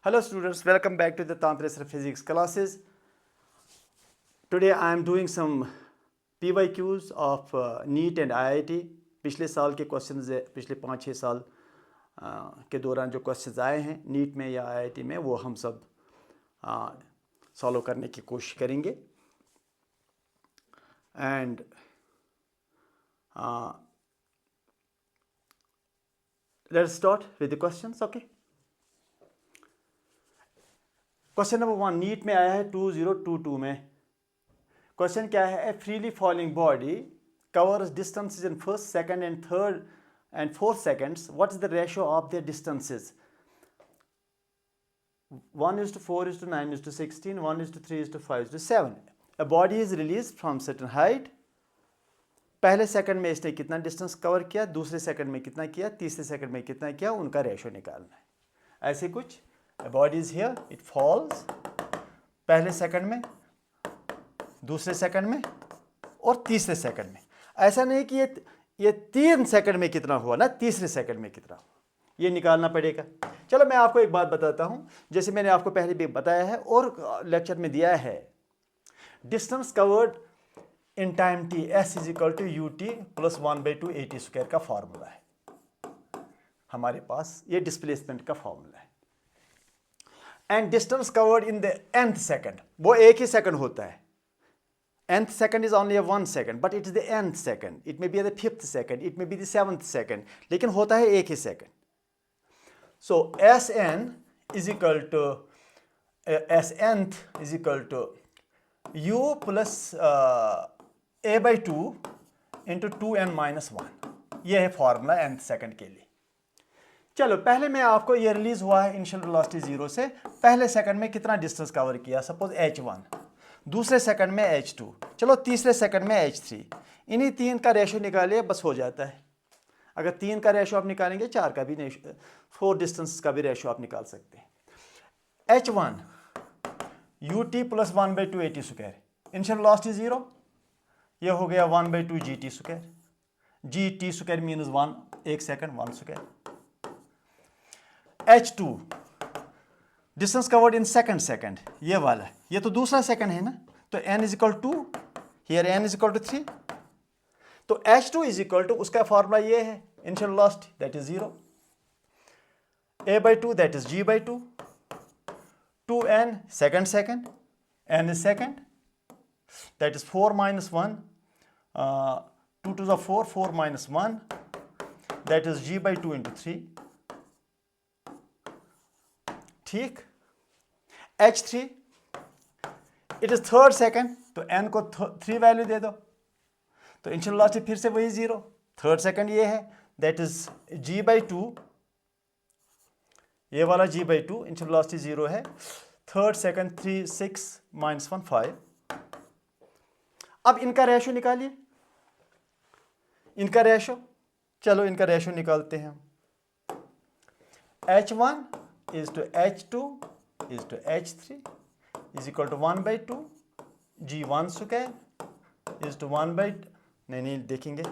Hello students, welcome back to the Tantrasra physics classes. Today I am doing some PYQs of NEET and IIT. पिछले साल के questions पिछले 5-6 साल के दौरान जो क्वेश्चंस आए हैं नीट में या IIT में वो हम सब सॉल्व करने की कोशिश करेंगे. And let's start with the questions. Okay, question number 1 NEET में आया है 2022 में. क्वेश्चन क्या है? A freely falling body covers distances in first, second and third and fourth seconds. What is the ratio of their distances? 1:4:9:16, 1:3:5:7. A body is released from certain height. पहले second में इसने कितना डिस्टेंस कवर किया, दूसरे second में कितना किया, तीसरे सेकंड में कितना किया, उनका रेशो निकालना है. ऐसे कुछ. A body is here, it falls. पहले सेकंड में, दूसरे सेकंड में और तीसरे सेकंड में. ऐसा नहीं कि ये 3 सेकंड में कितना हुआ ना, तीसरे सेकंड में कितना हुआ, ये निकालना पड़ेगा. चलो मैं आपको एक बात बताता हूं, जैसे मैंने आपको पहले भी बताया है और लेक्चर में दिया है. Distance covered in time t s = ut + 1/2 at² का फॉर्मूला है हमारे पास. ये डिस्प्लेसमेंट का फॉर्मूला है. And distance covered in the nth second, वो एक ही सेकंड होता है. nth second is only a 1 second, but it is the nth second. It may be the 5th second, it may be the 7th second, लेकिन होता है एक ही second. So Sn is equal to Snth is equal to u plus a/2 into 2n minus 1. ये है formula nth second के लिए. चलो पहले मैं आपको ये रिलीज हुआ है इनिशियल वेलोसिटी 0 से. पहले सेकंड में कितना डिस्टेंस कवर किया, सपोज h1, दूसरे सेकंड में h2, चलो तीसरे सेकंड में h3. इन्हीं 3 का रेशो निकालिए, बस हो जाता है. अगर 3 का रेशो आप निकालेंगे 4 का भी, 4 डिस्टेंस का भी रेशो आप निकाल सकते हैं. h1 ut + 1/2 at². Initial velocity 0, ये हो गया 1/2 gt². gt² means 1, 1 second, 1². h2 distance covered in second, ये वाला, ये तो दूसरा सेकंड है ना, तो n = 2, हियर n = 3. तो h2 = उसका फॉर्मूला ये है, initial velocity that is 0, a/2 that is g/2, 2n second, n is second, that is 4 - 1, 2 to the 4, 4 - 1, that is g/2 into 3. ठीक. h3 it is third second, तो n को 3 value दे दो, तो initial velocity फिर से वही 0. थर्ड सेकंड ये है, दैट इज g/2, ये वाला g/2, इनिशियल वेलोसिटी 0 है. Third second 3, 6 - 1, 5. अब इनका रेशो निकालिए, इनका रेशो. चलो इनका रेशो निकालते हैं. h1 is to h2 is to h3 is equal to 1/2 g1² is to 1/, नहीं देखेंगे,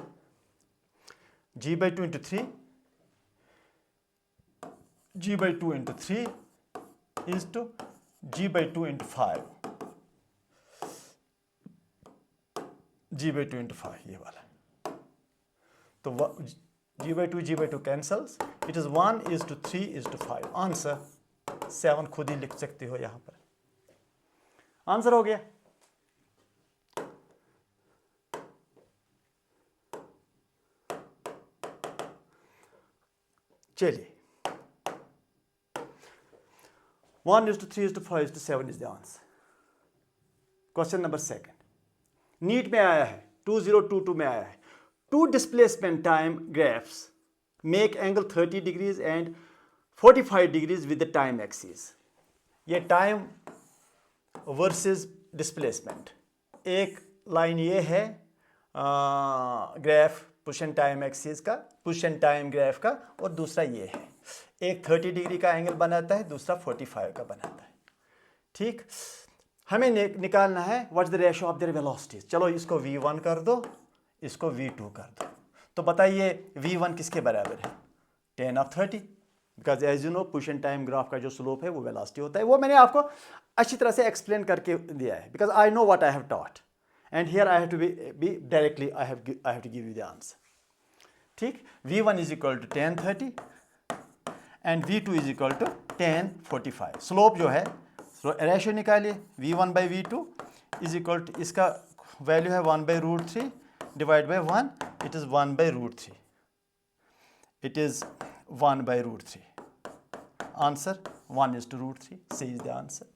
g/2 into 3, g/2 into 3 is to g/2 into 5, g/2 into 5, ये वाला. तो g/2 cancels, it is 1:3:5. Answer 7 खुद ही लिख सकते हो यहां पर. आंसर हो गया. चलिए 1:3:5:7 is the answer. Question number 2 NEET में आया है, 2022 में आया है. Two displacement time graphs make angle 30 degrees and 45 degrees with the time axis. ये टाइम वर्सेस डिस्प्लेसमेंट. एक लाइन ये है graph push and time axis का, पुश एंड टाइम ग्राफ का, और दूसरा ये है. एक 30 डिग्री का एंगल बनाता है, दूसरा 45 का बनाता है. ठीक. हमें निकालना है what is the ratio of their velocities. चलो इसको v1 कर दो, इसको v2 कर दो. तो बताइए v1 किसके बराबर है? tan of 30. Because as you know push and time graph का जो स्लोप है वो वेलोसिटी होता है। वो मैंने आपको अच्छी तरह से एक्सप्लेन करके दिया है, because I know what I have taught and here I have to be directly I have to give you the answer. ठीक, V1 is equal to 1030 and V2 is equal to 1045। Slope जो है ratio निकालिए, V1 by V2 is equal to, इसका value है 1/√3 divide by 1, it is 1/√3, it is 1/√3। Answer 1:√3, C is the answer.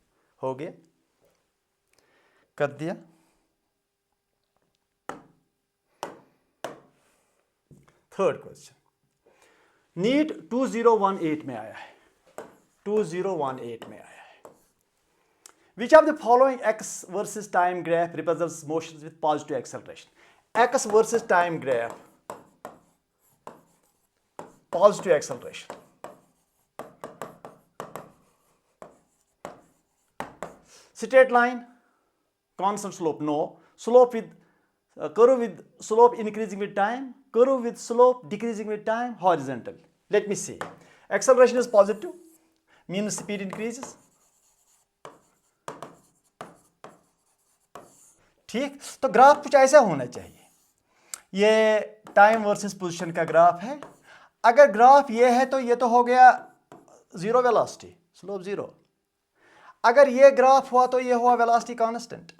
हो गया, कर दिया। थर्ड क्वेश्चन नीट 2018 में आया है, 2018 में आया है। Which of the following x versus time graph represents motions with positive acceleration? X versus time graph, positive acceleration. Straight line, constant slope, no. Slope with curve with slope increasing with time, curve with slope decreasing with time, horizontal. Let me see. Acceleration is positive, means speed increases. ठीक, तो graph कुछ ऐसा होना चाहिए। ये time versus position का graph है। अगर ग्राफ ये है तो ये तो हो गया जीरो वेलोसिटी, स्लोप जीरो। अगर ये ग्राफ हुआ तो ये हुआ वेलोसिटी कांस्टेंट,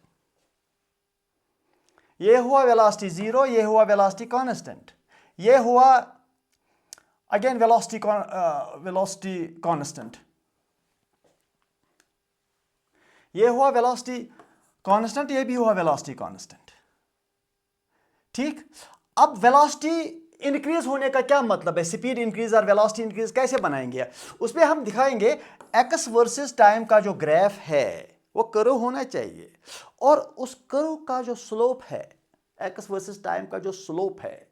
ये हुआ वेलोसिटी जीरो, ये हुआ वेलोसिटी कांस्टेंट, ये हुआ अगेन वेलोसिटी कांस्टेंट, ये हुआ वेलोसिटी कांस्टेंट, ये भी हुआ वेलोसिटी कांस्टेंट। ठीक, अब वेलोसिटी इंक्रीज होने का क्या मतलब है? स्पीड इंक्रीज और वेलोसिटी इंक्रीज कैसे बनाएंगे? उसमें हम दिखाएंगे एक्स वर्सेस टाइम का जो ग्राफ है वो कर्व होना चाहिए, और उस कर्व का जो स्लोप है, एक्स वर्सेस टाइम का जो स्लोप है,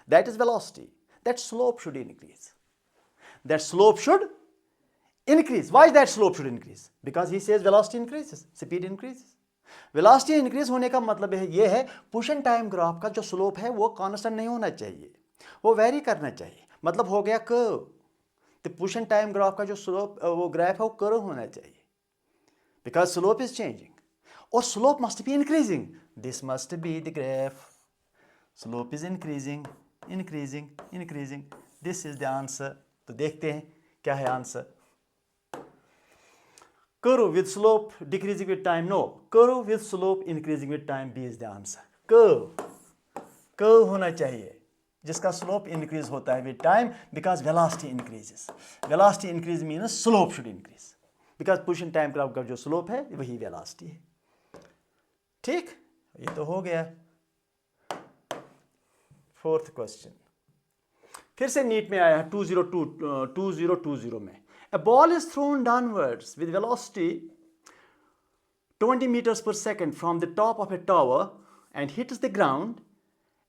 that is velocity, that slope should increase, that slope should increase. Why that slope should increase? Because he says velocity increases, speed increases. Velocity increase होने का मतलब है ये है पुश एंड टाइम ग्राफ का जो स्लोप है वो कांस्टेंट नहीं होना चाहिए, वो वेरी करना चाहिए। मतलब हो गया कर्व। तो पुश एंड टाइम ग्राफ का जो स्लोप वो ग्राफ है वो कर्व होना चाहिए, बिकॉज स्लोप इज चेंजिंग, और slope must be increasing. This must be the graph, slope is increasing increasing increasing, this is the answer. तो देखते हैं क्या है answer. Curve with slope decreasing with time, no. Curve with slope increasing with time, B is the answer. Curve होना चाहिए जिसका slope increase होता है with time, because velocity increases. Velocity increase means slope should increase, because push and time graph का जो slope है वही velocity है। ठीक, ये तो हो गया। फोर्थ क्वेश्चन फिर से नीट में आया है 2020 में। A ball is thrown downwards with velocity 20 meters per second from the top of a tower and hits the ground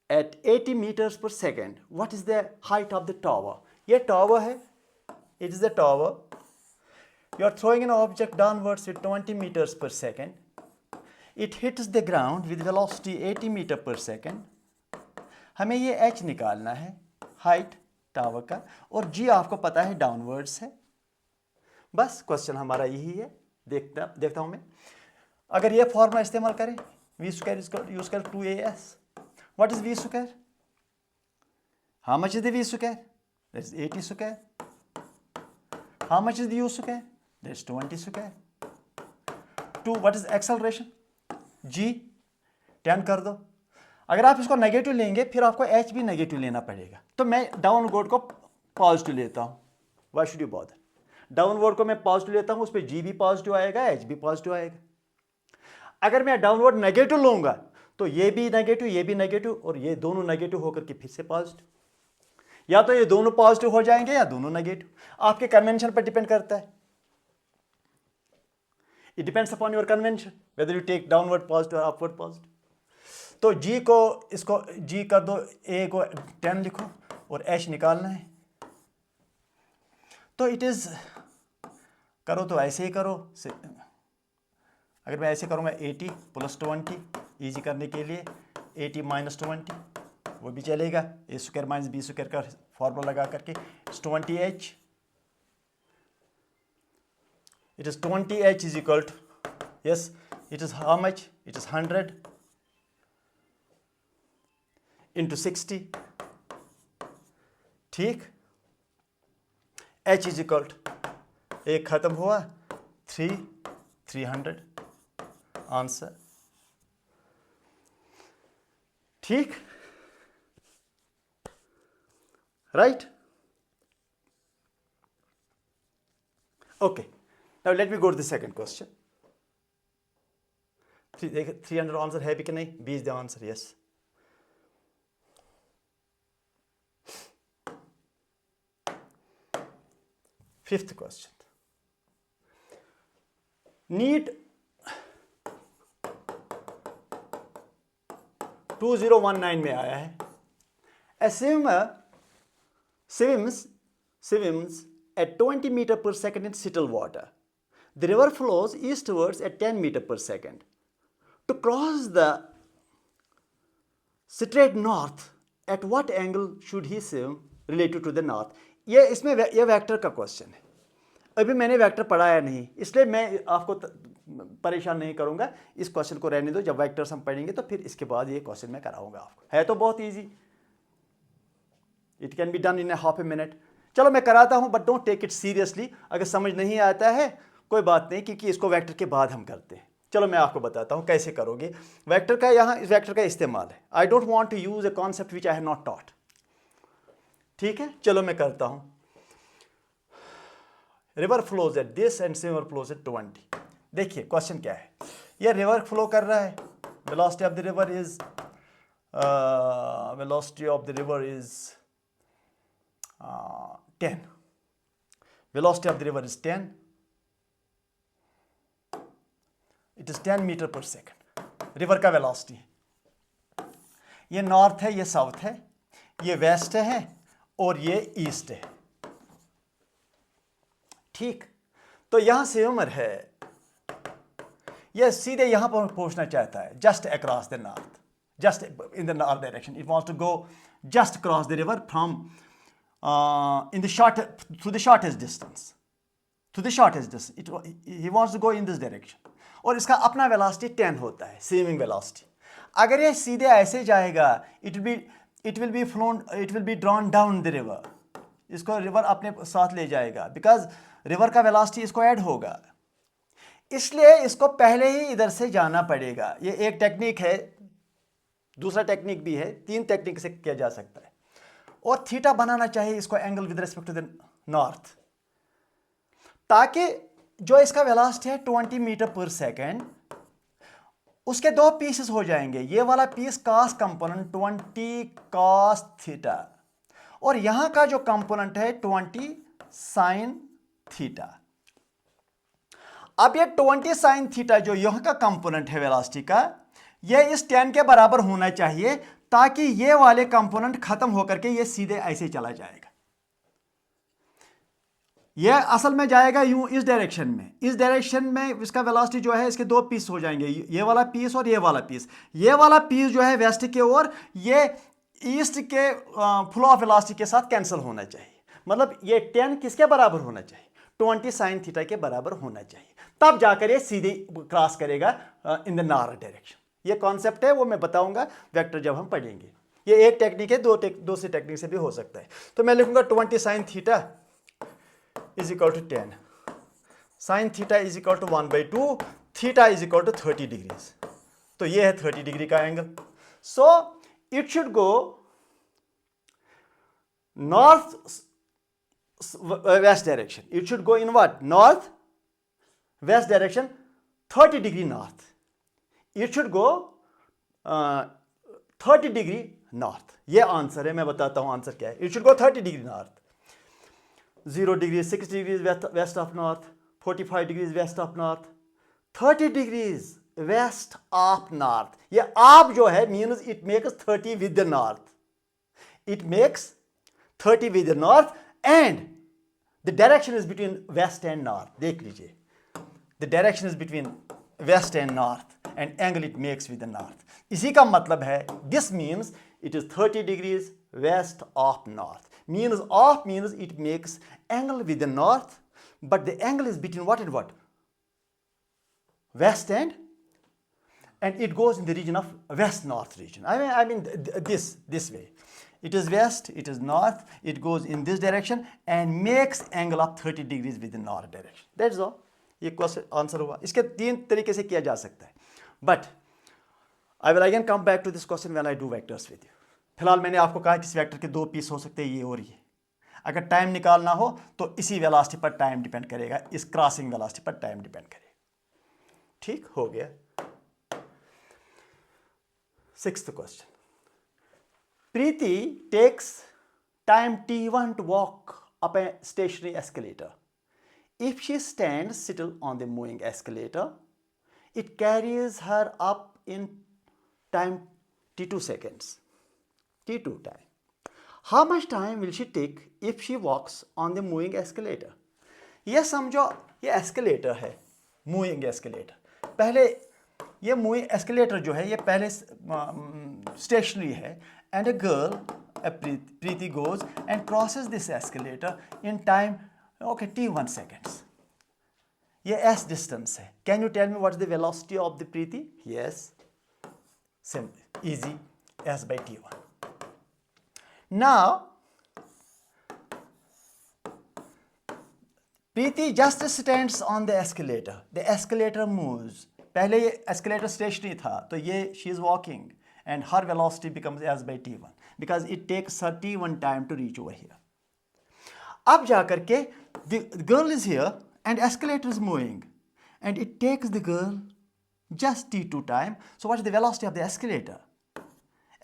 at 80 meters per second. What is the height of the tower? ये tower है, it is the tower. You are throwing an object downwards with 20 meters per second. It hits the ground with velocity 80 meters per second. हमें ये h निकालना है, height tower का, और g आपको पता है डाउनवर्ड्स है। बस क्वेश्चन हमारा यही है। देखता हूं मैं। अगर ये फॉर्मूला इस्तेमाल करें, वी स्क्वायर यूज कर 2as, what is v square, how much is the v square, that is 80 square, how much is the u square, that is 20 square, 2 what is acceleration, g 10 कर दो। अगर आप इसको negative लेंगे फिर आपको h भी नेगेटिव लेना पड़ेगा, तो मैं डाउनवर्ड को पॉजिटिव लेता हूं। Why should you bother? Downward को मैं पॉजिटिव लेता हूं, उस पर g भी पॉजिटिव आएगा, h भी पॉजिटिव आएगा। अगर मैं डाउनवर्ड नेगेटिव लूंगा तो ये भी नेगेटिव और ये दोनों नेगेटिव होकर के फिर से पॉजिटिव, या तो ये दोनों पॉजिटिव हो जाएंगे या दोनों नेगेटिव। आपके कन्वेंशन पर डिपेंड करता है। It depends upon your convention whether you take downward positive और अपवर्ड पॉजिटिव। तो g को इसको g कर दो, a को 10 लिखो और h निकालना है। तो इट इज करो तो ऐसे ही करो। अगर मैं ऐसे करूँगा 80 + 20 ईजी करने के लिए, 80 - 20 वो भी चलेगा। a² - b² का फॉर्मूला लगा करके 20h It is 20h is equal to, yes, it is how much? It is 100 into 60. ठीक, h is equal to, एक खत्म हुआ, 300 आंसर. ठीक, right? Okay, now let me go to the second question. 300 answer है भी कि नहीं? B is the answer, yes. Fifth question. NEET 2019 में आया है. A swimmer swims at 20 meter per second in still water. The river flows eastwards at 10 meter per second. To cross the straight north, at what angle should he swim related to the north? ये इसमें ये vector का question है. अभी मैंने vector पढ़ाया नहीं, इसलिए मैं आपको परेशान नहीं करूंगा. इस क्वेश्चन को रहने दो, जब वेक्टर्स हम पढ़ेंगे तो फिर इसके बाद ये क्वेश्चन मैं कराऊंगा आपको. है तो बहुत easy, it can be done in half a minute. चलो मैं कराता हूं, but don't take it seriously. अगर समझ नहीं आता है कोई बात नहीं, क्योंकि इसको वेक्टर के बाद हम करते हैं. चलो मैं आपको बताता हूं कैसे करोगे. वेक्टर का यहाँ इस वेक्टर का इस्तेमाल है. I don't want to use a concept which I have not taught. ठीक है, चलो मैं करता हूं. River flows at this and swimmer flows at 20. देखिए क्वेश्चन क्या है. ये रिवर फ्लो कर रहा है. Velocity of the river is velocity of the river is 10. Velocity of the river is 10. It is 10 meter per second. River का velocity है. ये नॉर्थ है, ये साउथ है, ये वेस्ट है और ये ईस्ट है. ठीक, तो यहां स्विमर है, ये सीधे यहां पर पहुंचना चाहता है. Just across the north, just in the north direction. It wants to go just across the river from through the shortest distance. To the shortest distance. He wants to go in this direction. और इसका अपना velocity 10 होता है, swimming velocity. अगर ये सीधे ऐसे जाएगा, it will be drawn down the river. इसको रिवर अपने साथ ले जाएगा, because रिवर का velocity इसको ऐड होगा. इसलिए इसको पहले ही इधर से जाना पड़ेगा. ये एक टेक्निक है, दूसरा टेक्निक भी है, 3 टेक्निक से किया जा सकता है. और थीटा बनाना चाहिए इसको angle with respect to the north, ताकि जो इसका वेलोसिटी है 20 मीटर पर सेकेंड, उसके 2 पीसेस हो जाएंगे. ये वाला piece cos component 20 cos theta, और यहां का जो कंपोनेंट है 20 साइन थीटा. अब ये 20 साइन थीटा जो यहां का कंपोनेंट है वेलोसिटी का, ये इस 10 के बराबर होना चाहिए, ताकि ये वाले कंपोनेंट खत्म होकर के ये सीधे ऐसे चला जाएगा. ये असल में जाएगा यूं इस डायरेक्शन में. इस डायरेक्शन में इसका वेलोसिटी जो है, इसके 2 पीस हो जाएंगे, ये वाला पीस और ये वाला पीस. ये वाला पीस जो है वेस्ट के ओर, ये ईस्ट के फ्लो ऑफ वेलोसिटी के साथ कैंसिल होना चाहिए. मतलब ये 10 किसके बराबर होना चाहिए? 20 साइन थीटा के बराबर होना चाहिए. तब जाकर ये सीधे क्रॉस करेगा इन द नॉर्थ डायरेक्शन. ये कॉन्सेप्ट है, वो मैं बताऊंगा वेक्टर जब हम पढ़ेंगे. ये एक टेक्निक है, दूसरी टेक्निक से भी हो सकता है. तो मैं लिखूंगा 20 sine theta is equal to 10. Sine theta is equal to 1/2. Theta is equal to 30 degrees. तो ये है 30 डिग्री का एंगल. So it should go north west direction. It should go in what? North west direction, 30 degree north. It should go 30 degree north. ये आंसर है. मैं बताता हूं आंसर क्या है. It should go 30 degree north. 0 degree, 6 degrees west of north, 45 degrees west of north, 30 degrees west of north. ये आप जो है means it makes 30 with the north. It makes 30 with the north and the direction is between west and north. देख लीजिए, the direction is between west and north and angle it makes with the north. इसी का मतलब है, this means it is 30 degrees west of north. Means of means it makes angle with the north but the angle is between what and what? West and it goes in the region of west-north region. I mean this way. It is west, it is north, it goes in this direction and makes angle of 30 degrees with the north direction. That's all. ये question answer हुआ. इसके 3 तरीके से किया जा सकता है. But I will again come back to this question when I do vectors with you. फिलहाल मैंने आपको कहा कि इस वेक्टर के 2 पीस हो सकते हैं, ये और ये. अगर टाइम निकालना हो तो इसी वेलोसिटी पर टाइम डिपेंड करेगा, इस क्रॉसिंग वेलोसिटी पर टाइम डिपेंड करेगा. ठीक हो गया. 6th question. Preeti takes time t1 to walk up a stationary escalator. If she stands still on the moving escalator, it carries her up in time t2 seconds. t2 time. How much time will she take if she walks on the moving escalator? ये समझो ये escalator है, moving escalator. पहले ये moving escalator जो है ये पहले स्टेशनरी है and a girl Preeti goes and crosses this escalator in time okay t1 seconds. ये s डिस्टेंस है. Can you tell me what is the velocity of the Preeti? Yes, simple, easy, s by t1. Now Preeti just stands on the escalator. The escalator moves. पहले ये escalator stationary था, तो ये she is walking and her velocity becomes s by t1 because it takes her t1 time to reach over here. अब जाकर के the girl is here and escalator is moving and it takes the girl just t2 time. So what is the velocity of the escalator?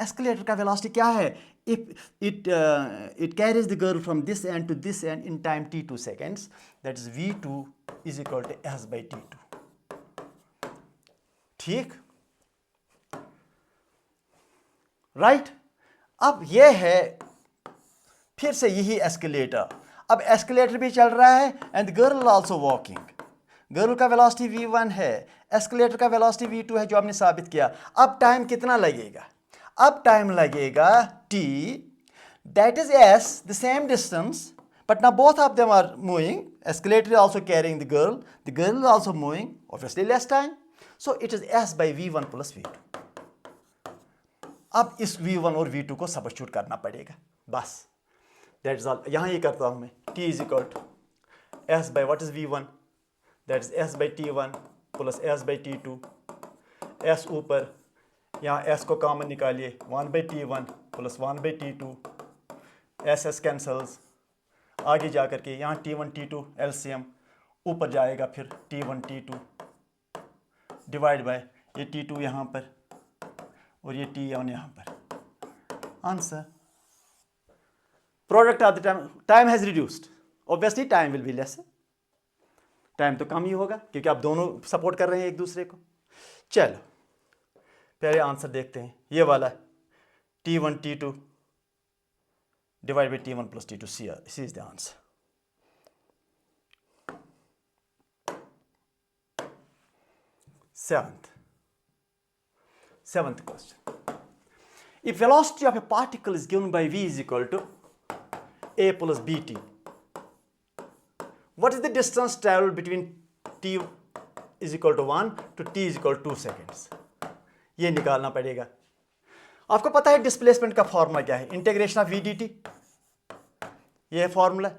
Escalator का velocity क्या है? If it carries the girl from this end to this end in time t2 seconds, that is v2 is equal to s by t2. ठीक, right. अब ये है फिर से यही एस्केलेटर. अब एस्केलेटर भी चल रहा है and girl also walking. Girl का वेलोसिटी v1 है, एस्केलेटर का वेलोसिटी v2 है जो हमने साबित किया. अब टाइम कितना लगेगा? अब टाइम लगेगा t, that is s, the same distance, but now both of them are moving. Escalator is also carrying the girl is also moving, obviously less time. So it is s by v1 plus v2. अब इस v1 और v2 को substitute करना पड़ेगा, बस. That is all. यहाँ ये करता हूँ मैं. t is equal to s by what is v1? That is s by t1 plus s by t2. s ऊपर, यहाँ s को कॉमन निकालिए, 1 by t1 plus 1 by t2. s cancels. आगे जा करके यहाँ t1 t2 LCM ऊपर जाएगा, फिर t1 t2 डिवाइड बाय ये t2 यहाँ पर और ये t1 यहाँ पर. Answer. Product of the time has reduced. Obviously time will be less. Time तो कम ही होगा क्योंकि आप दोनों सपोर्ट कर रहे हैं एक दूसरे को. चलो पहले आंसर देखते हैं. ये वाला t1 t2 divided by t1 plus t2. C is the answer. Seventh question. If velocity of a particle is given by v is equal to a plus bt, what is the distance traveled between t is equal to 1 to t is equal to 2 seconds? ये निकालना पड़ेगा. आपको पता है displacement का formula क्या है? Integration of v dt. ये है फॉर्मूला.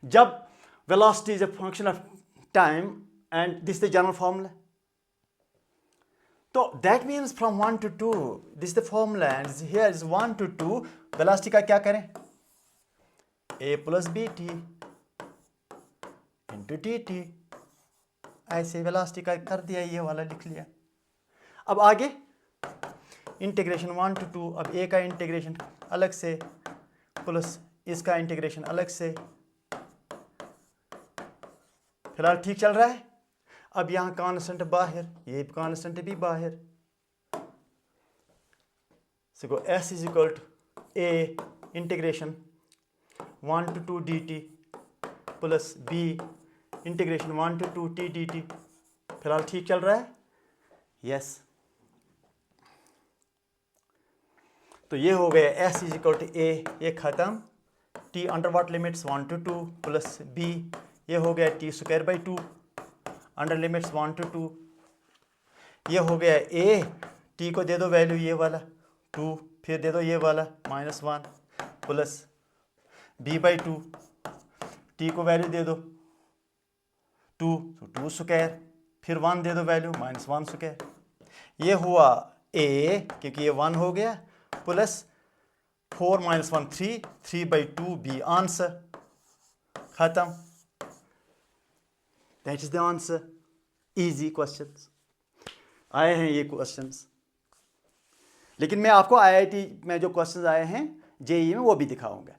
जब velocity is a function of time and this the general formula. तो that means from 1 to 2 this the formula and here is 1 to 2. Velocity का क्या करें? a plus bt into dt. ऐसे velocity का कर दिया, ये वाला लिख लिया. अब आगे इंटीग्रेशन 1 to 2. अब a का इंटीग्रेशन अलग से प्लस इसका इंटीग्रेशन अलग से. फिलहाल ठीक चल रहा है. अब यहाँ कांस्टेंट बाहर, ये कांस्टेंट भी बाहर. So s is equal to a integration 1 to 2 dt plus b integration 1 to 2 t dt. फिलहाल ठीक चल रहा है. यस. तो ये हो गया s is equal to a, ये खत्म. t under what limits 1 to 2 plus b ये हो गया t square by 2 under limits 1 to 2। ये हो गया ए, टी को दे दो वैल्यू ये वाला 2, फिर दे दो ये वाला -1 प्लस बी बाई 2, टी को वैल्यू दे दो 2 तो 2 स्क्वायर, फिर 1 दे दो वैल्यू -1 स्क्वायर। ये हुआ ए क्योंकि ये 1 हो गया, प्लस 4 - 1 3, 3/2 बी आंसर, खत्म। That is the answer. Easy questions आए हैं ये क्वेश्चंस, लेकिन मैं आपको आईआईटी में जो क्वेश्चंस आए हैं जेईई में वो भी दिखाऊंगा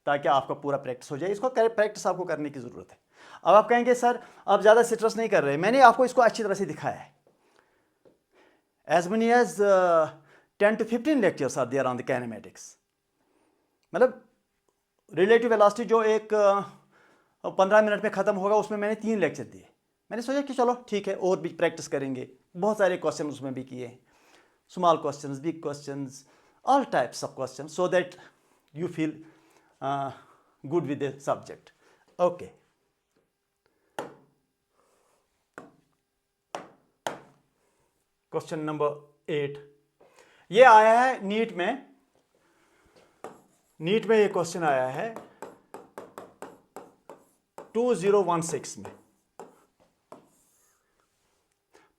ताकि आपका पूरा प्रैक्टिस हो जाए। इसको प्रैक्टिस आपको करने की ज़रूरत है। अब आप कहेंगे सर आप ज़्यादा स्ट्रेस नहीं कर रहे, मैंने आपको इसको अच्छी तरह से दिखाया है। As many as 10 to 15 lectures are there on the kinematics. मतलब रिलेटिव वेलोसिटी जो एक 15 मिनट में ख़त्म होगा उसमें मैंने 3 लेक्चर दिए। मैंने सोचा कि चलो ठीक है और भी प्रैक्टिस करेंगे, बहुत सारे क्वेश्चन उसमें भी किए हैं, small questions, big questions, all types of question, so that you feel good with the subject. Okay, question number 8 ये आया है नीट में। नीट में ये क्वेश्चन आया है 2016 में।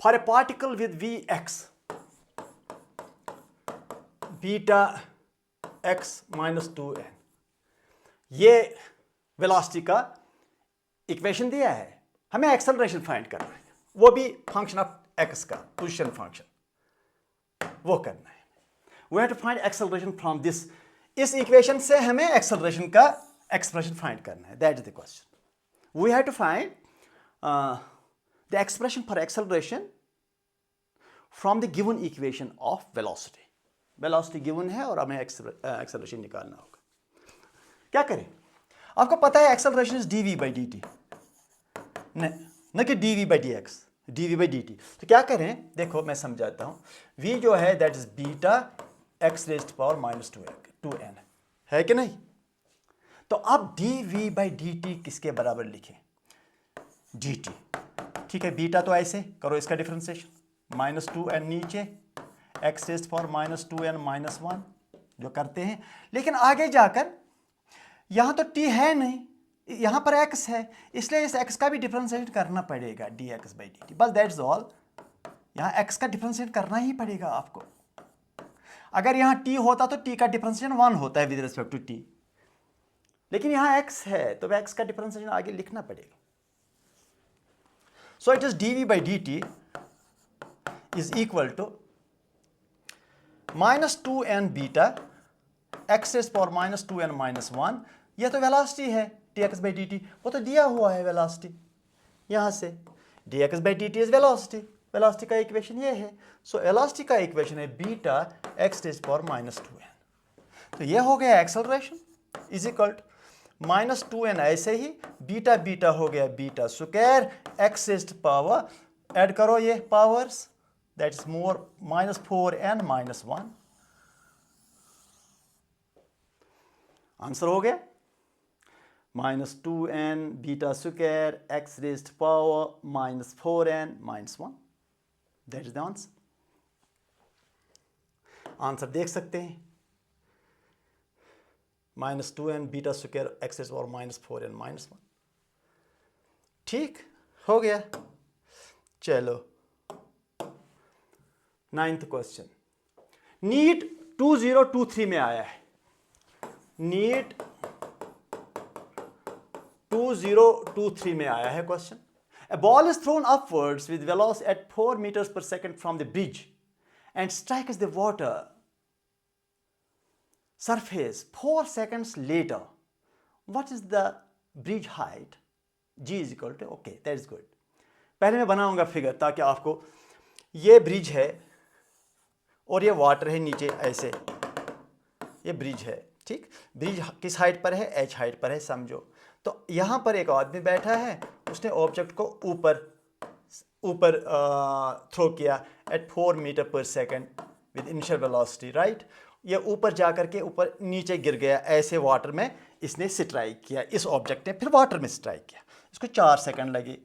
For a particle with Vx beta x -2n, ये वेलोसिटी का इक्वेशन दिया है, हमें एक्सेलरेशन फाइंड करना है, वो भी फंक्शन ऑफ x का पोजीशन फंक्शन वो करना है। We have to find acceleration from this. इस इक्वेशन से हमें एक्सेलरेशन का एक्सप्रेशन फाइंड करना है। That is the question. We have to find the expression for acceleration from the given equation of velocity. Velocity given है और हमें acceleration निकालना होगा। क्या करें? आपको पता है एक्सेलरेशन इज dv/dt, न कि dv/dx, dv/dt। तो क्या करें, देखो मैं समझाता हूँ। v जो है that is beta x raised to power -2n है कि नहीं? तो अब dv/dt किसके बराबर लिखें? dt। ठीक है, बीटा तो ऐसे करो इसका डिफरेंशिएशन, -2n नीचे, x raised to power -2n -1 जो करते हैं। लेकिन आगे जाकर यहाँ तो t है नहीं, यहाँ पर x है, इसलिए इस x का भी डिफरेंशिएट करना पड़ेगा dx/dt। बस दैट्स ऑल। यहाँ x का डिफरेंशिएट करना ही पड़ेगा आपको। अगर यहाँ t होता तो t का डिफरेंशिएशन 1 होता है विद रिस्पेक्ट टू t, लेकिन यहाँ x है तो x का डिफरेंशिएशन आगे लिखना पड़ेगा। So it is dv/dt is equal to -2n beta x raised to power -2n -1। यह तो वेलोसिटी है dx/dt, वो तो दिया हुआ है वेलोसिटी। यहाँ से dx/dt इज वेलोसिटी, वेलोसिटी का इक्वेशन ये है। सो वेलोसिटी का इक्वेशन है beta x raised to power -2n। तो ये हो गया acceleration is equal to -2n, ऐसे ही बीटा बीटा हो गया beta square x raised to power, add करो ये powers, that is more -4n -1। Answer हो गया -2n beta square x raised to power -4n -1। That is the answer. Answer देख सकते हैं, -2n beta square x raised to power -4n -1। ठीक हो गया। चलो 9th क्वेश्चन नीट 2023 में आया है। नीट 2023 में आया है question. A ball is thrown upwards with velocity at 4 meters per second from the bridge and strikes the water surface 4 seconds later. What is the bridge height? G is equal to, okay, that is good. पहले मैं बनाऊंगा figure ताकि आपको, ये bridge है और ये water है नीचे ऐसे, ये ब्रिज है। ठीक, ब्रिज किस हाइट पर है? h हाइट पर है, समझो। तो यहाँ पर एक आदमी बैठा है, उसने ऑब्जेक्ट को ऊपर थ्रो किया एट 4 मीटर पर second with initial velocity, right. ये ऊपर जा करके ऊपर नीचे गिर गया, ऐसे वाटर में इसने स्ट्राइक किया, इस ऑब्जेक्ट ने फिर वाटर में स्ट्राइक किया। इसको 4 सेकंड लगे।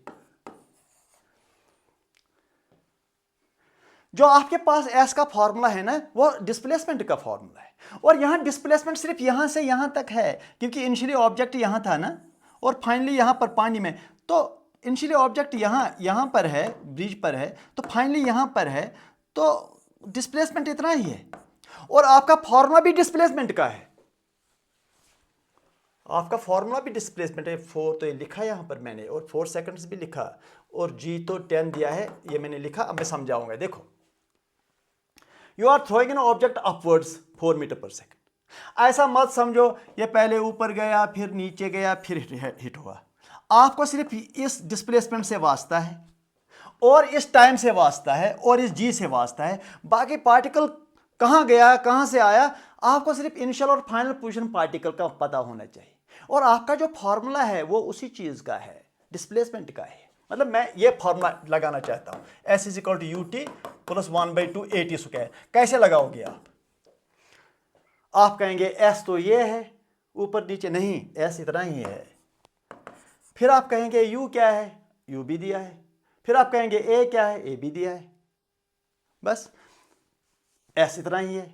जो आपके पास एस का फॉर्मूला है ना, वो डिस्प्लेसमेंट का फॉर्मूला है, और यहाँ डिस्प्लेसमेंट सिर्फ यहाँ से यहाँ तक है, क्योंकि इनिशियली ऑब्जेक्ट यहाँ था ना, और फाइनली यहाँ पर पानी में, तो इनिशियली ऑब्जेक्ट यहाँ पर है, ब्रिज पर है, तो फाइनली यहाँ पर है, तो डिस्प्लेसमेंट इतना ही है। और आपका फॉर्मूला भी डिस्प्लेसमेंट का है, आपका फॉर्मूला भी डिस्प्लेसमेंट है। 4 तो ये लिखा यहाँ पर मैंने, और 4 सेकंड्स भी लिखा, और जी तो 10 दिया है, ये मैंने लिखा। अब मैं समझाऊंगा। देखो, you are throwing an object upwards 4 meter per second. ऐसा मत समझो ये पहले ऊपर गया, फिर नीचे गया, फिर हिट हुआ। आपको सिर्फ इस डिस्प्लेसमेंट से वास्ता है, और इस टाइम से वास्ता है, और इस जी से वास्ता है। बाकी पार्टिकल कहाँ गया, कहाँ से आया, आपको सिर्फ इनिशियल और फाइनल पोजीशन पार्टिकल का पता होना चाहिए। और आपका जो फॉर्मूला है वो उसी चीज़ का है, डिस्प्लेसमेंट का है। मतलब मैं ये फॉर्मूला लगाना चाहता हूँ, s is equal to u t plus 1/2 AT square. कैसे लगाओगे आप कहेंगे एस तो ये है, ऊपर नीचे नहीं, एस इतना ही है। फिर आप कहेंगे यू क्या है, यू भी दिया है। फिर आप कहेंगे ए क्या है, ए भी दिया है। बस एस इतना ही है।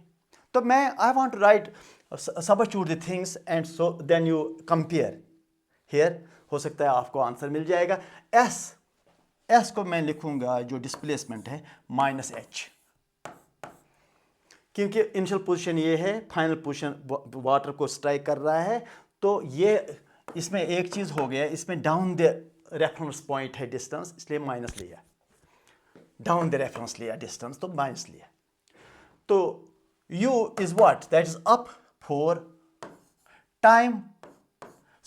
तो मैं I want to write substitute the things and so then you compare here. हो सकता है आपको आंसर मिल जाएगा। एस को मैं लिखूंगा जो डिस्प्लेसमेंट है -h, क्योंकि इनिशियल पोजीशन ये है, फाइनल पोजीशन वाटर को स्ट्राइक कर रहा है। तो ये इसमें एक चीज़ हो गया, इसमें डाउन द रेफरेंस पॉइंट है डिस्टेंस, इसलिए माइनस लिया। डाउन द रेफरेंस लिया डिस्टेंस, तो माइनस लिया। तो u is what, that is up for time,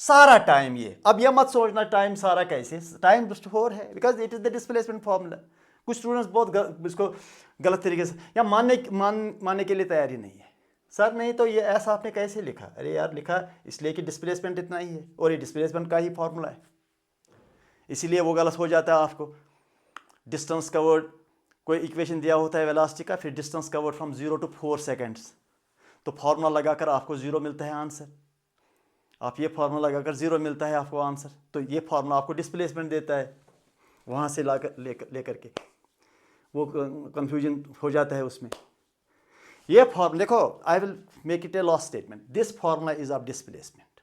सारा टाइम। ये अब ये मत सोचना टाइम सारा कैसे, टाइम जस्ट 4 है, because it is the displacement formula. कुछ स्टूडेंट्स बहुत इसको गलत तरीके से या मानने के लिए तैयार ही नहीं है। सर नहीं तो ये ऐसा आपने कैसे लिखा? अरे यार लिखा इसलिए कि डिस्प्लेसमेंट इतना ही है, और ये डिस्प्लेसमेंट का ही फॉर्मूला है, इसीलिए वो गलत हो जाता है आपको। डिस्टेंस कवर्ड, कोई इक्वेशन दिया होता है वेलोसिटी का, फिर distance covered from 0 to 4 seconds, तो फार्मूला लगाकर आपको 0 मिलता है आंसर। आप ये फार्मूला लगाकर 0 मिलता है आपको आंसर, तो ये फार्मूला आपको डिस्प्लेसमेंट देता है। वहाँ से लेकर के वो कंफ्यूजन हो जाता है उसमें। ये फॉर्मूला देखो, I will make it a lost statement, this formula is of displacement.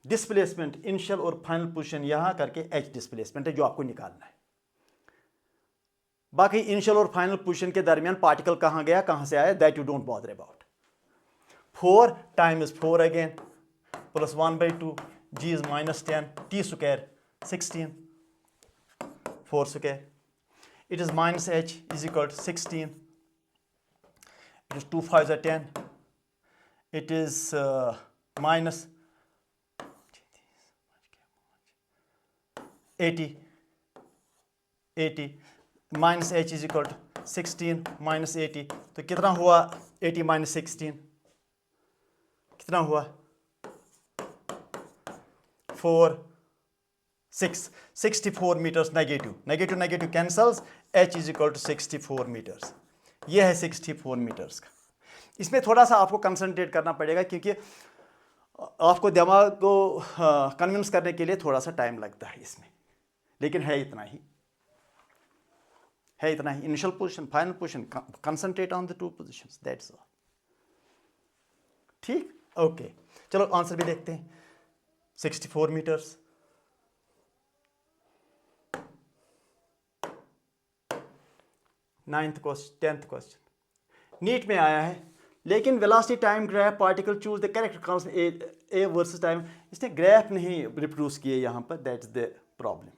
Displacement initial और फाइनल पोजीशन यहाँ करके एच डिस्प्लेसमेंट है जो आपको निकालना है। बाकी इनिशियल और फाइनल पोजीशन के दरमियान पार्टिकल कहाँ गया, कहाँ से आया, that you don't bother about. 4 time is 4 again, plus 1/2, g is -10, t square 16, 4 square. It is -h is equal to 16. It is 2 5s are 10. It is minus 80. Minus h is equal to 16 minus 80. तो कितना हुआ 80 minus 16? कितना हुआ? 4 6 64 meters negative, negative negative cancels, h is equal to 64 meters. ये है 64 metres का। इसमें थोड़ा सा आपको कंसंट्रेट करना पड़ेगा, क्योंकि आपको दिमाग को कन्विंस करने के लिए थोड़ा सा टाइम लगता है इसमें, लेकिन है इतना ही, है इतना ही। Initial position, final position, concentrate on the 2 positions, that's all. ठीक, ओके, चलो आंसर भी देखते हैं। 64 मीटर्स। टेंथ क्वेश्चन नीट में आया है, लेकिन velocity time graph particle choose the correct constant A versus time. इसने ग्राफ नहीं रिप्रोड्यूस किए यहाँ पर, that is the problem.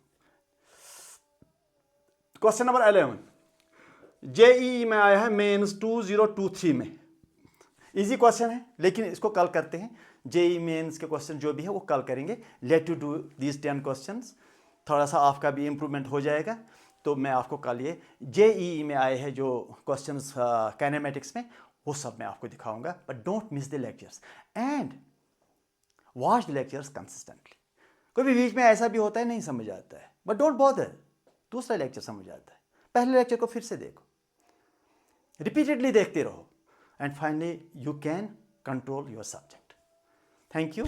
Question number 11 JEE में आया है, मेंस 2023 में। इजी क्वेश्चन है, लेकिन इसको कल करते हैं। जेईई मेंस के क्वेश्चन जो भी है वो कल करेंगे। Let you do these 10 questions, थोड़ा सा आपका भी इम्प्रूवमेंट हो जाएगा। तो मैं आपको कल ये जेईई में आए हैं जो क्वेश्चंस काइनेमेटिक्स में, वो सब मैं आपको दिखाऊंगा। But don't miss the lectures and watch the lectures consistently. कभी बीच में ऐसा भी होता है नहीं समझ आता है, बट डोंट बॉदर, दूसरा लेक्चर समझ आता है, पहले लेक्चर को फिर से देखो, रिपीटेडली देखते रहो, and finally you can control your subject. Thank you.